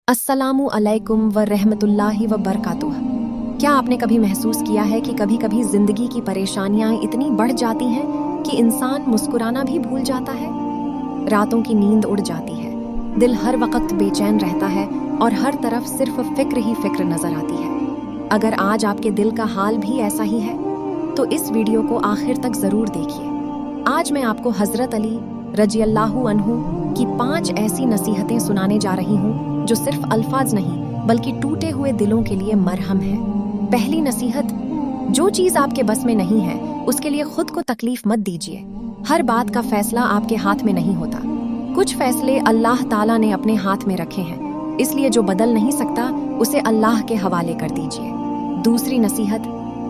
अस्सलामु अलैकुम व रहमतुल्लाहि व बरकातुह। क्या आपने कभी महसूस किया है कि कभी कभी जिंदगी की परेशानियां इतनी बढ़ जाती हैं कि इंसान मुस्कुराना भी भूल जाता है। रातों की नींद उड़ जाती है, दिल हर वक्त बेचैन रहता है और हर तरफ सिर्फ फिक्र ही फिक्र नजर आती है। अगर आज आपके दिल का हाल भी ऐसा ही है तो इस वीडियो को आखिर तक जरूर देखिए। आज मैं आपको हजरत अली रज़ियल्लाहु अन्हु की 5 ऐसी नसीहतें सुनाने जा रही हूँ जो सिर्फ अल्फाज नहीं बल्कि टूटे हुए दिलों के लिए मरहम है। पहली नसीहत, जो चीज आपके बस में नहीं है उसके लिए खुद को तकलीफ मत दीजिए। हर बात का फैसला आपके हाथ में नहीं होता। कुछ फैसले अल्लाह ताला ने अपने हाथ में रखे हैं, इसलिए जो बदल नहीं सकता उसे अल्लाह के हवाले कर दीजिए। दूसरी नसीहत,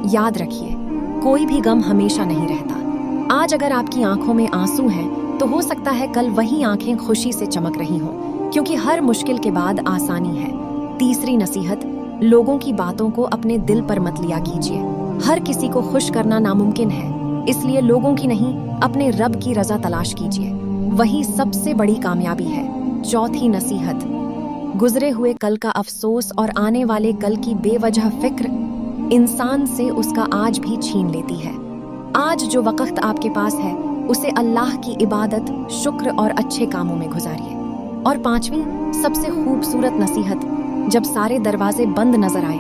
याद रखिए कोई भी गम हमेशा नहीं रहता। आज अगर आपकी आंखों में आंसू हैं तो हो सकता है कल वही आंखें खुशी से चमक रही हों, क्योंकि हर मुश्किल के बाद आसानी है। तीसरी नसीहत, लोगों की बातों को अपने दिल पर मत लिया कीजिए। हर किसी को खुश करना नामुमकिन है, इसलिए लोगों की नहीं अपने रब की रजा तलाश कीजिए, वही सबसे बड़ी कामयाबी है। चौथी नसीहत, गुजरे हुए कल का अफसोस और आने वाले कल की बेवजह फिक्र इंसान से उसका आज भी छीन लेती है। आज जो वक्त आपके पास है उसे अल्लाह की इबादत, शुक्र और अच्छे कामों में गुजारिए। और पांचवी सबसे खूबसूरत नसीहत, जब सारे दरवाजे बंद नजर आए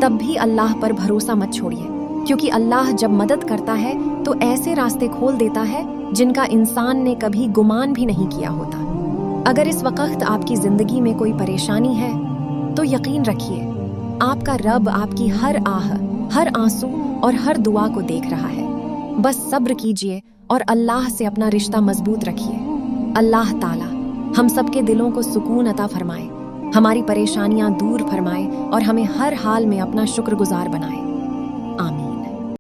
तब भी अल्लाह पर भरोसा मत छोड़िए, क्योंकि अल्लाह जब मदद करता है तो ऐसे रास्ते खोल देता है जिनका इंसान ने कभी गुमान भी नहीं किया होता। अगर इस वक्त आपकी जिंदगी में कोई परेशानी है तो यकीन रखिए आपका रब आपकी हर आह, हर आंसू और हर दुआ को देख रहा है। बस सब्र कीजिए और अल्लाह से अपना रिश्ता मजबूत रखिए। अल्लाह ताला हम सबके दिलों को सुकून अता फरमाए, हमारी परेशानियां दूर फरमाए और हमें हर हाल में अपना शुक्रगुजार बनाए।